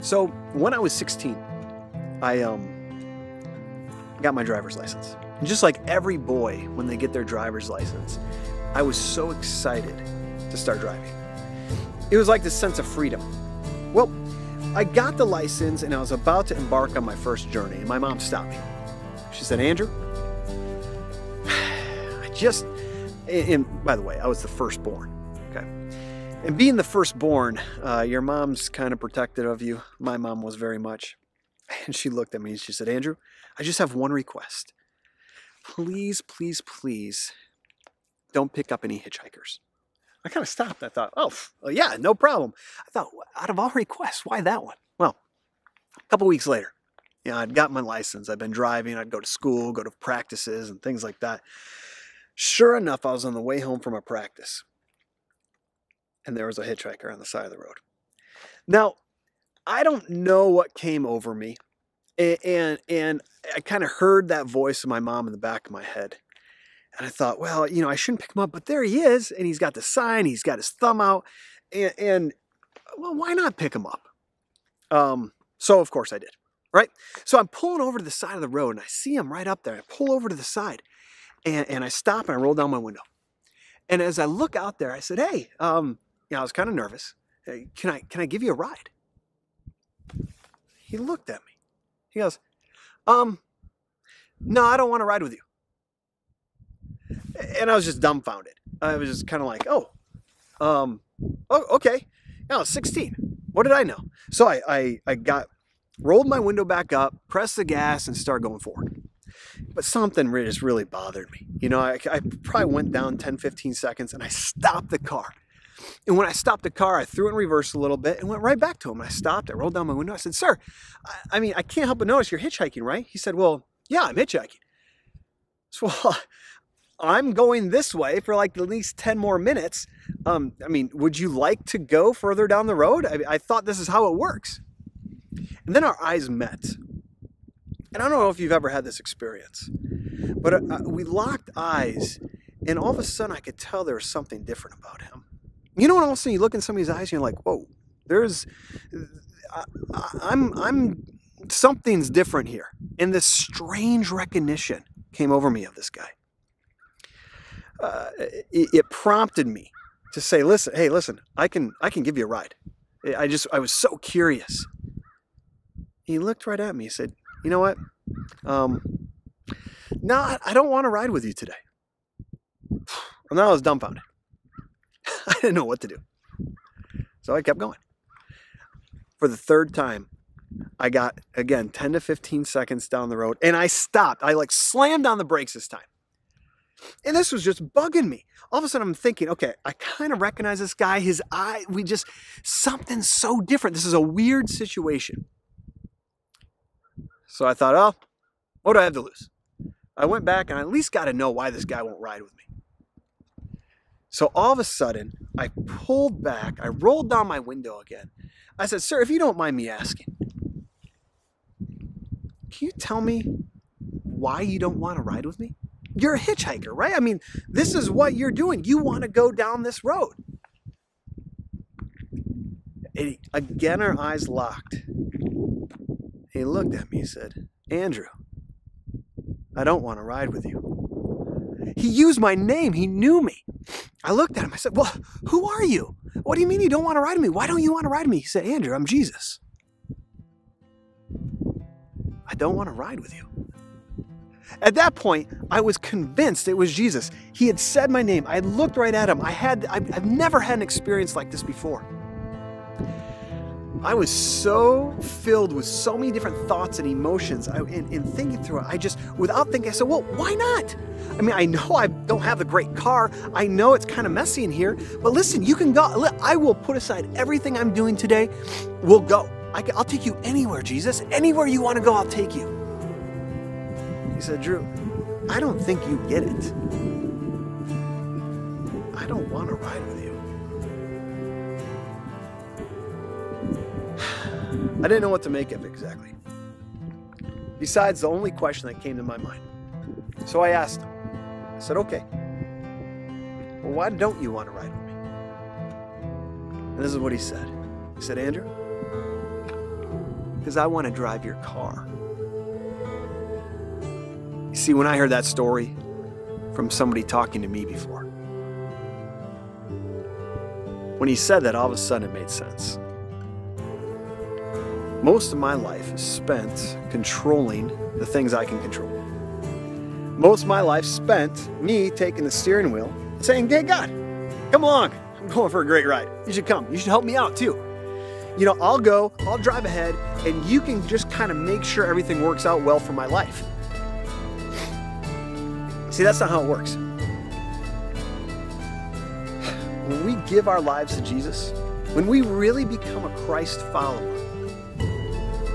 So when I was 16, I got my driver's license. And just like every boy when they get their driver's license, I was so excited to start driving. It was like this sense of freedom. Well, I got the license and I was about to embark on my first journey, and my mom stopped me. She said, "Andrew, and by the way, I was the firstborn, okay? And being the firstborn, your mom's kind of protective of you. My mom was very much. And she looked at me and she said, "Andrew, I just have one request. Please, please, please don't pick up any hitchhikers." I kind of stopped. I thought, oh, yeah, no problem. I thought, out of all requests, why that one? Well, a couple weeks later, I'd got my license. I'd been driving. I'd go to school, go to practices and things like that. Sure enough, I was on the way home from a practice, and there was a hitchhiker on the side of the road. Now, I don't know what came over me, and I kind of heard that voice of my mom in the back of my head. And I thought, well, I shouldn't pick him up, but there he is, and he's got the sign, he's got his thumb out, and well, why not pick him up? So of course I did, right? So I'm pulling over to the side of the road, and I see him right up there. I pull over to the side, and I stop, and I roll down my window. And as I look out there, I said, "Hey, I was kind of nervous. Hey, can I give you a ride?" He looked at me. He goes, "No, I don't want to ride with you." And I was just dumbfounded. I was just kind of like, oh, okay. I was 16. What did I know? So I rolled my window back up, pressed the gas, and started going forward. But something just really bothered me. I probably went down 10, 15 seconds, and I stopped the car. And when I stopped the car, I threw it in reverse a little bit and went right back to him. And I stopped. I rolled down my window. I said, "Sir, I can't help but notice you're hitchhiking, right?" He said, "Well, yeah, I'm hitchhiking." So, well, I'm going this way for like at least 10 more minutes. Would you like to go further down the road? I thought this is how it works. And then our eyes met. And I don't know if you've ever had this experience, but we locked eyes, and all of a sudden I could tell there was something different about him. When all of a sudden you look in somebody's eyes and you're like, whoa, something's different here. And this strange recognition came over me of this guy. It prompted me to say, listen, I can give you a ride. I was so curious. He looked right at me. He said, "You know what? No, I don't want to ride with you today." Well, now I was dumbfounded. I didn't know what to do. So I kept going. For the third time, I got, again, 10 to 15 seconds down the road, and I stopped. I slammed on the brakes this time. And this was just bugging me. All of a sudden I'm thinking, okay, I kind of recognize this guy. His eye, something's so different. This is a weird situation. So I thought, oh, what do I have to lose? I went back and I at least got to know why this guy won't ride with me. So all of a sudden I pulled back. I rolled down my window again. I said, "Sir, if you don't mind me asking, can you tell me why you don't want to ride with me? You're a hitchhiker, right? This is what you're doing. You want to go down this road." And again, our eyes locked. He looked at me and said, "Andrew, I don't want to ride with you." He used my name. He knew me. I looked at him. I said, "Well, who are you? What do you mean you don't want to ride with me? Why don't you want to ride with me?" He said, "Andrew, I'm Jesus. I don't want to ride with you." At that point, I was convinced it was Jesus. He had said my name. I had looked right at him. I've never had an experience like this before. I was so filled with so many different thoughts and emotions. In thinking through it, without thinking, I said, well, why not? I know I don't have a great car. I know it's kind of messy in here. But listen, you can go. I will put aside everything I'm doing today. We'll go. I'll take you anywhere, Jesus. Anywhere you want to go, I'll take you. He said, "Drew, I don't think you get it. I don't want to ride with you." I didn't know what to make of it exactly. Besides the only question that came to my mind. So I asked him. I said, "Okay, well, why don't you want to ride with me?" And this is what he said. He said, "Andrew, because I want to drive your car. You see, when I heard that story from somebody talking to me before, when he said that, all of a sudden it made sense. Most of my life is spent controlling the things I can control. Most of my life spent me taking the steering wheel and saying, hey God, come along. I'm going for a great ride. You should come. You should help me out too. You know, I'll go, I'll drive ahead, and you can just kind of make sure everything works out well for my life. See, that's not how it works. When we give our lives to Jesus, when we really become a Christ follower,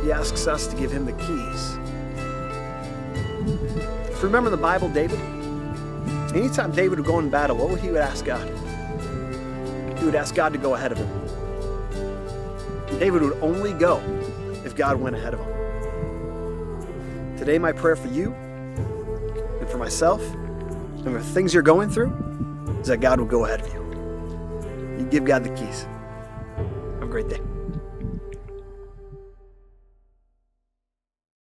He asks us to give Him the keys. If you remember in the Bible, David, anytime David would go in battle, what would he ask God? He would ask God to go ahead of him. David would only go if God went ahead of him. Today, my prayer for you and for myself and for the things you're going through is that God will go ahead of you. You give God the keys. Have a great day.